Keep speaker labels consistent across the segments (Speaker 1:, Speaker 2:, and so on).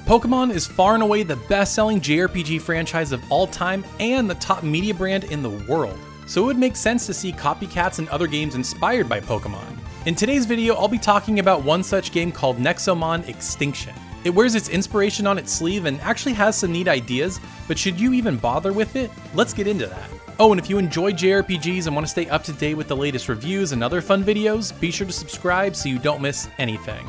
Speaker 1: Pokemon is far and away the best-selling JRPG franchise of all time and the top media brand in the world, so it would make sense to see copycats and other games inspired by Pokemon. In today's video, I'll be talking about one such game called Nexomon Extinction. It wears its inspiration on its sleeve and actually has some neat ideas, but should you even bother with it? Let's get into that. Oh, and if you enjoy JRPGs and want to stay up to date with the latest reviews and other fun videos, be sure to subscribe so you don't miss anything.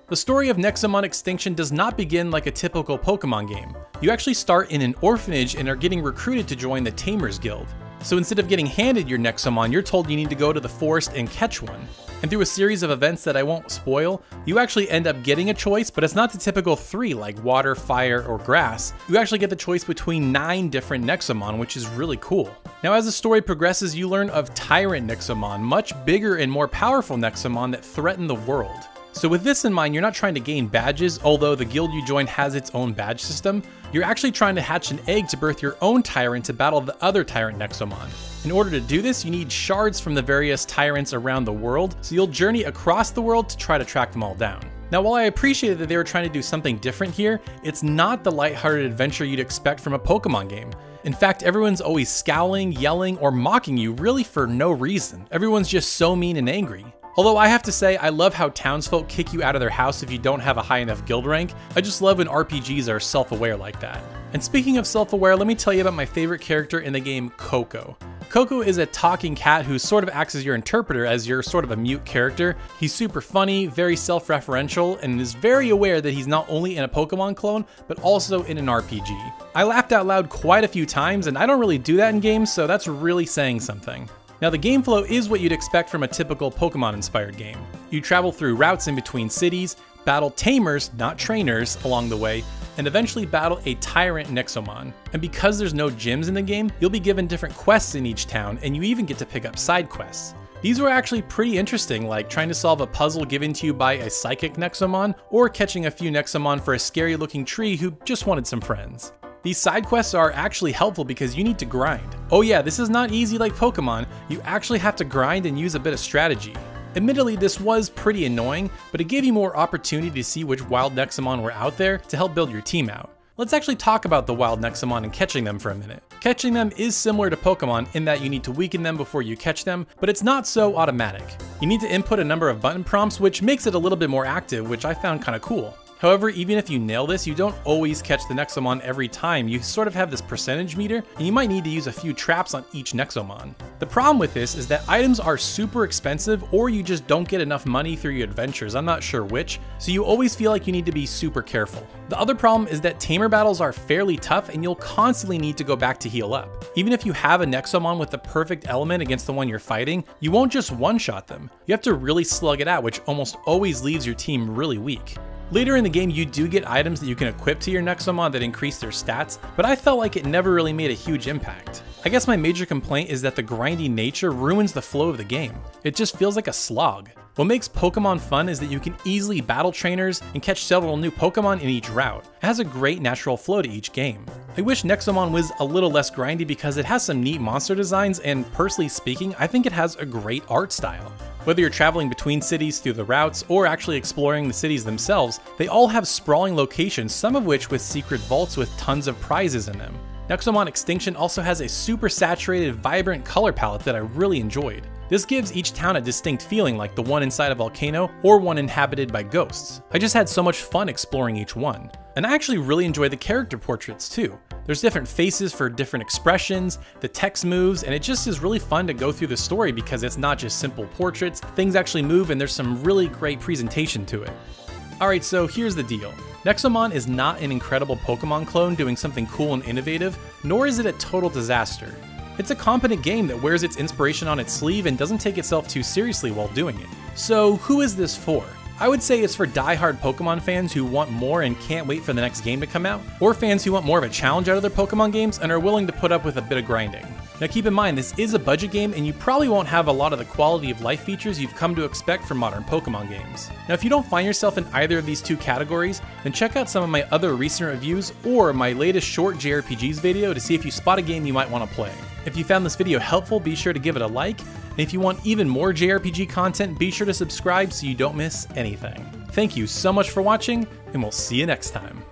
Speaker 1: The story of Nexomon Extinction does not begin like a typical Pokemon game. You actually start in an orphanage and are getting recruited to join the Tamers Guild. So instead of getting handed your Nexomon, you're told you need to go to the forest and catch one. And through a series of events that I won't spoil, you actually end up getting a choice, but it's not the typical 3 like water, fire, or grass. You actually get the choice between 9 different Nexomon, which is really cool. Now as the story progresses, you learn of Tyrant Nexomon, much bigger and more powerful Nexomon that threaten the world. So with this in mind, you're not trying to gain badges, although the guild you join has its own badge system. You're actually trying to hatch an egg to birth your own Tyrant to battle the other Tyrant Nexomon. In order to do this, you need shards from the various Tyrants around the world, so you'll journey across the world to try to track them all down. Now while I appreciated that they were trying to do something different here, it's not the lighthearted adventure you'd expect from a Pokemon game. In fact, everyone's always scowling, yelling, or mocking you really for no reason. Everyone's just so mean and angry. Although I have to say, I love how townsfolk kick you out of their house if you don't have a high enough guild rank. I just love when RPGs are self-aware like that. And speaking of self-aware, let me tell you about my favorite character in the game, Koko. Koko is a talking cat who sort of acts as your interpreter, as you're sort of a mute character. He's super funny, very self-referential, and is very aware that he's not only in a Pokemon clone, but also in an RPG. I laughed out loud quite a few times, and I don't really do that in games, so that's really saying something. Now the game flow is what you'd expect from a typical Pokemon-inspired game. You travel through routes in between cities, battle tamers, not trainers, along the way, and eventually battle a Tyrant Nexomon. And because there's no gyms in the game, you'll be given different quests in each town, and you even get to pick up side quests. These were actually pretty interesting, like trying to solve a puzzle given to you by a Psychic Nexomon, or catching a few Nexomon for a scary-looking tree who just wanted some friends. These side quests are actually helpful because you need to grind. Oh yeah, this is not easy like Pokemon, you actually have to grind and use a bit of strategy. Admittedly, this was pretty annoying, but it gave you more opportunity to see which wild Nexomon were out there to help build your team out. Let's actually talk about the wild Nexomon and catching them for a minute. Catching them is similar to Pokemon in that you need to weaken them before you catch them, but it's not so automatic. You need to input a number of button prompts, which makes it a little bit more active, which I found kinda cool. However, even if you nail this, you don't always catch the Nexomon every time. You sort of have this percentage meter, and you might need to use a few traps on each Nexomon. The problem with this is that items are super expensive, or you just don't get enough money through your adventures, I'm not sure which, so you always feel like you need to be super careful. The other problem is that tamer battles are fairly tough, and you'll constantly need to go back to heal up. Even if you have a Nexomon with the perfect element against the one you're fighting, you won't just one-shot them. You have to really slug it out, which almost always leaves your team really weak. Later in the game, you do get items that you can equip to your Nexomon that increase their stats, but I felt like it never really made a huge impact. I guess my major complaint is that the grindy nature ruins the flow of the game. It just feels like a slog. What makes Pokemon fun is that you can easily battle trainers and catch several new Pokemon in each route. It has a great natural flow to each game. I wish Nexomon was a little less grindy because it has some neat monster designs, and personally speaking, I think it has a great art style. Whether you're traveling between cities through the routes or actually exploring the cities themselves, they all have sprawling locations, some of which with secret vaults with tons of prizes in them. Nexomon Extinction also has a super saturated, vibrant color palette that I really enjoyed. This gives each town a distinct feeling, like the one inside a volcano or one inhabited by ghosts. I just had so much fun exploring each one. And I actually really enjoy the character portraits too. There's different faces for different expressions, the text moves, and it just is really fun to go through the story because it's not just simple portraits, things actually move and there's some really great presentation to it. Alright, so here's the deal. Nexomon is not an incredible Pokemon clone doing something cool and innovative, nor is it a total disaster. It's a competent game that wears its inspiration on its sleeve and doesn't take itself too seriously while doing it. So who is this for? I would say it's for die-hard Pokemon fans who want more and can't wait for the next game to come out, or fans who want more of a challenge out of their Pokemon games and are willing to put up with a bit of grinding. Now keep in mind, this is a budget game and you probably won't have a lot of the quality of life features you've come to expect from modern Pokemon games. Now if you don't find yourself in either of these two categories, then check out some of my other recent reviews or my latest short JRPGs video to see if you spot a game you might want to play. If you found this video helpful, be sure to give it a like, and if you want even more JRPG content, be sure to subscribe so you don't miss anything. Thank you so much for watching, and we'll see you next time.